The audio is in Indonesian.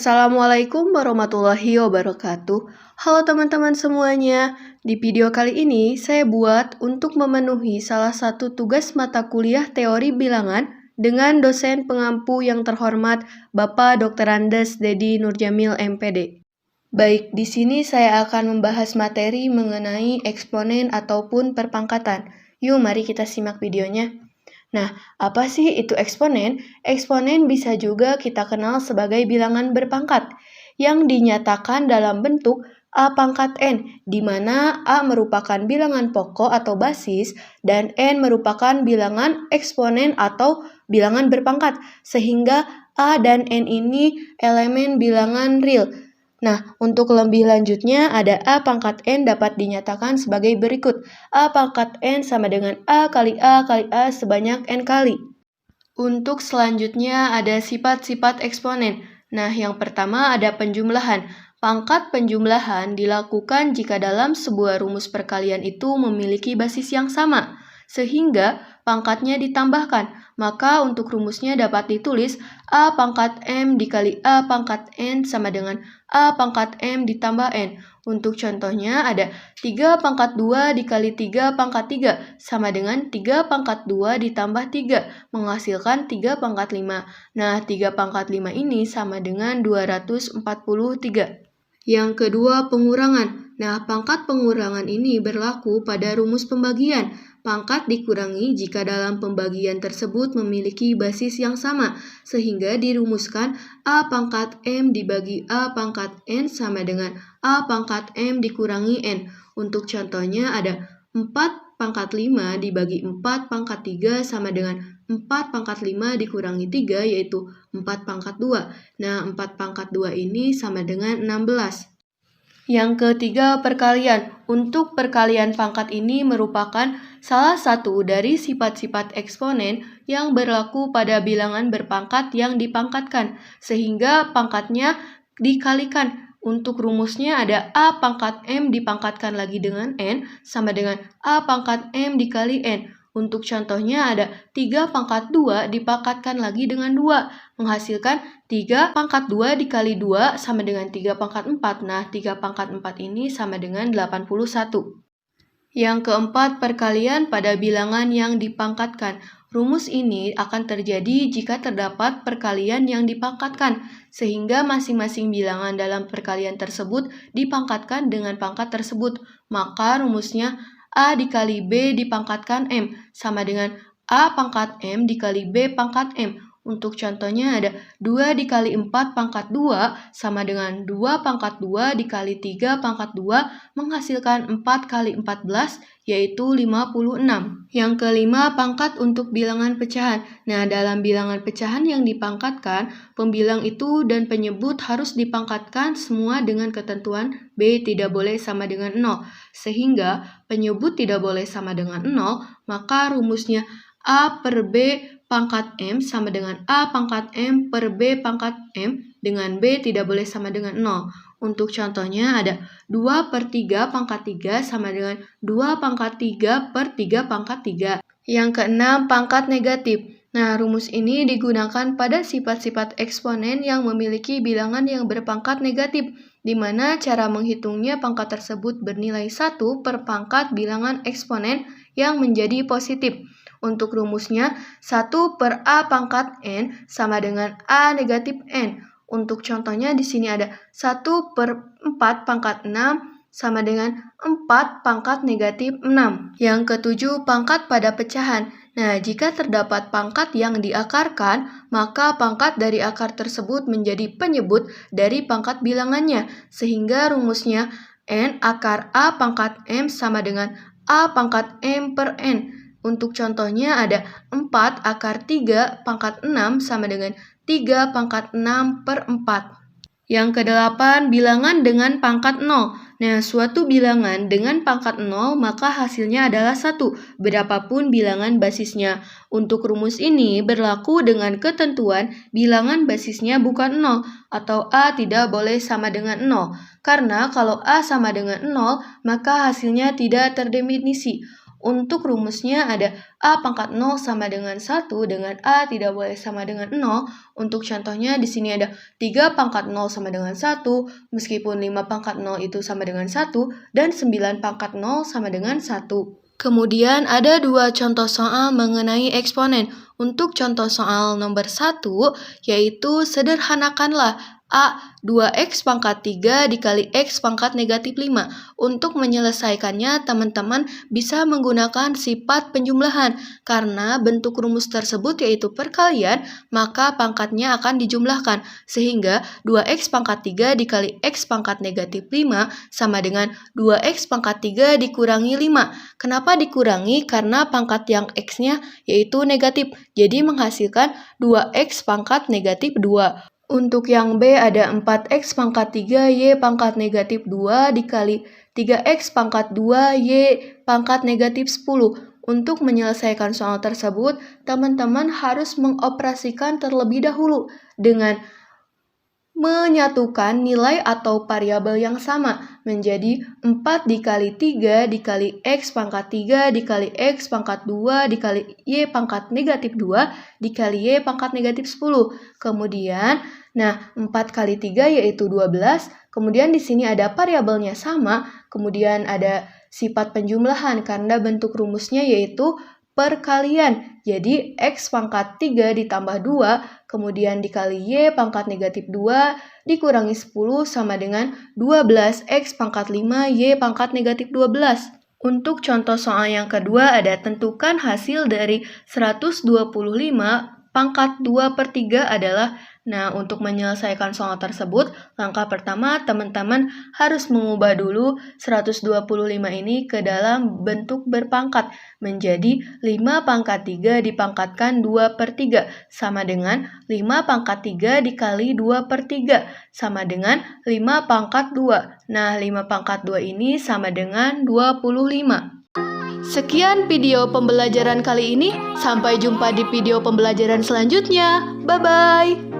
Assalamualaikum warahmatullahi wabarakatuh. Halo teman-teman semuanya. Di video kali ini saya buat untuk memenuhi salah satu tugas mata kuliah teori bilangan dengan dosen pengampu yang terhormat Bapak Dr. Andes Dedi Nurjamil MPD. Baik, di sini saya akan membahas materi mengenai eksponen ataupun perpangkatan. Yuk, mari kita simak videonya. Nah, apa sih itu eksponen? Eksponen bisa juga kita kenal sebagai bilangan berpangkat yang dinyatakan dalam bentuk A pangkat N, di mana A merupakan bilangan pokok atau basis dan N merupakan bilangan eksponen atau bilangan berpangkat, sehingga A dan N ini elemen bilangan real. Nah, untuk lebih lanjutnya ada A pangkat N dapat dinyatakan sebagai berikut. A pangkat N sama dengan A kali A sebanyak N kali. Untuk selanjutnya ada sifat-sifat eksponen. Nah, yang pertama ada penjumlahan. Pangkat penjumlahan dilakukan jika dalam sebuah rumus perkalian itu memiliki basis yang sama, sehingga pangkatnya ditambahkan. Maka untuk rumusnya dapat ditulis A pangkat M dikali A pangkat N sama dengan A pangkat M ditambah N. Untuk contohnya ada 3 pangkat 2 dikali 3 pangkat 3 sama dengan 3 pangkat 2 ditambah 3 menghasilkan 3 pangkat 5. Nah, 3 pangkat 5 ini sama dengan 243. Yang kedua, pengurangan. Nah, pangkat pengurangan ini berlaku pada rumus pembagian. Pangkat dikurangi jika dalam pembagian tersebut memiliki basis yang sama, sehingga dirumuskan A pangkat M dibagi A pangkat N sama dengan A pangkat M dikurangi N. Untuk contohnya ada 4 pangkat 5 dibagi 4 pangkat 3 sama dengan 4 pangkat 5 dikurangi 3 yaitu 4 pangkat 2. Nah, 4 pangkat 2 ini sama dengan 16. Yang ketiga, perkalian. Untuk perkalian pangkat ini merupakan salah satu dari sifat-sifat eksponen yang berlaku pada bilangan berpangkat yang dipangkatkan, sehingga pangkatnya dikalikan. Untuk rumusnya ada A pangkat M dipangkatkan lagi dengan N sama dengan A pangkat M dikali N. Untuk contohnya ada 3 pangkat 2 dipangkatkan lagi dengan 2, menghasilkan 3 pangkat 2 dikali 2 sama dengan 3 pangkat 4. Nah, 3 pangkat 4 ini sama dengan 81. Yang keempat, perkalian pada bilangan yang dipangkatkan. Rumus ini akan terjadi jika terdapat perkalian yang dipangkatkan, sehingga masing-masing bilangan dalam perkalian tersebut dipangkatkan dengan pangkat tersebut. Maka rumusnya A dikali B dipangkatkan M sama dengan A pangkat M dikali B pangkat M. Untuk contohnya ada 2 dikali 4 pangkat 2 sama dengan 2 pangkat 2 dikali 3 pangkat 2 menghasilkan 4 kali 14 yaitu 56. Yang kelima, pangkat untuk bilangan pecahan. Nah, dalam bilangan pecahan yang dipangkatkan, pembilang itu dan penyebut harus dipangkatkan semua dengan ketentuan B tidak boleh sama dengan 0. Sehingga penyebut tidak boleh sama dengan 0, maka rumusnya A per B pangkat M sama dengan A pangkat M per B pangkat M dengan B tidak boleh sama dengan 0. Untuk contohnya ada 2 per 3 pangkat 3 sama dengan 2 pangkat 3 per 3 pangkat 3. Yang keenam, pangkat negatif. Nah, rumus ini digunakan pada sifat-sifat eksponen yang memiliki bilangan yang berpangkat negatif, di mana cara menghitungnya pangkat tersebut bernilai 1 per pangkat bilangan eksponen yang menjadi positif. Untuk rumusnya, 1 per A pangkat N sama dengan A negatif N. Untuk contohnya di sini ada 1 per 4 pangkat 6 sama dengan 4 pangkat negatif 6. Yang ketujuh, pangkat pada pecahan. Nah, jika terdapat pangkat yang diakarkan, maka pangkat dari akar tersebut menjadi penyebut dari pangkat bilangannya. Sehingga rumusnya N akar A pangkat M sama dengan A pangkat M per N. Untuk contohnya ada 4 akar 3 pangkat 6 sama dengan 3 pangkat 6 per 4. Yang kedelapan, bilangan dengan pangkat 0. Nah, suatu bilangan dengan pangkat 0 maka hasilnya adalah 1, berapapun bilangan basisnya. Untuk rumus ini berlaku dengan ketentuan bilangan basisnya bukan 0 atau A tidak boleh sama dengan 0. Karena kalau A sama dengan 0, maka hasilnya tidak terdefinisi. Untuk rumusnya ada A pangkat 0 sama dengan 1 dengan A tidak boleh sama dengan 0. Untuk contohnya di sini ada 3 pangkat 0 sama dengan 1, meskipun 5 pangkat 0 itu sama dengan 1, dan 9 pangkat 0 sama dengan 1. Kemudian ada dua contoh soal mengenai eksponen. Untuk contoh soal nomor 1, yaitu sederhanakanlah A 2x pangkat 3 dikali x pangkat negatif 5. Untuk menyelesaikannya, teman-teman bisa menggunakan sifat penjumlahan. Karena bentuk rumus tersebut yaitu perkalian, maka pangkatnya akan dijumlahkan. Sehingga 2x pangkat 3 dikali x pangkat negatif 5 sama dengan 2x pangkat 3 dikurangi 5. Kenapa dikurangi? Karena pangkat yang x-nya yaitu negatif. Jadi menghasilkan 2x pangkat negatif 2. Untuk yang B ada 4x pangkat 3 Y pangkat negatif 2 dikali 3x pangkat 2 Y pangkat negatif 10. Untuk menyelesaikan soal tersebut, teman-teman harus mengoperasikan terlebih dahulu dengan menyatukan nilai atau variabel yang sama menjadi 4 dikali 3 dikali x pangkat 3 dikali x pangkat 2 dikali y pangkat negatif 2 dikali y pangkat negatif 10. Kemudian, 4 kali 3 yaitu 12. Kemudian di sini ada variabelnya sama, kemudian ada sifat penjumlahan karena bentuk rumusnya yaitu perkalian. Jadi x pangkat 3 ditambah 2, kemudian dikali y pangkat negatif 2, dikurangi 10 sama dengan 12 x pangkat 5 y pangkat negatif 12. Untuk contoh soal yang kedua ada tentukan hasil dari 125 pangkat 2/3 adalah. Untuk menyelesaikan soal tersebut, langkah pertama teman-teman harus mengubah dulu 125 ini ke dalam bentuk berpangkat menjadi 5 pangkat 3 dipangkatkan 2/3 sama dengan 5 pangkat 3 dikali 2/3 sama dengan 5 pangkat 2. 5 pangkat 2 ini sama dengan 25. Sekian video pembelajaran kali ini. Sampai jumpa di video pembelajaran selanjutnya. Bye-bye.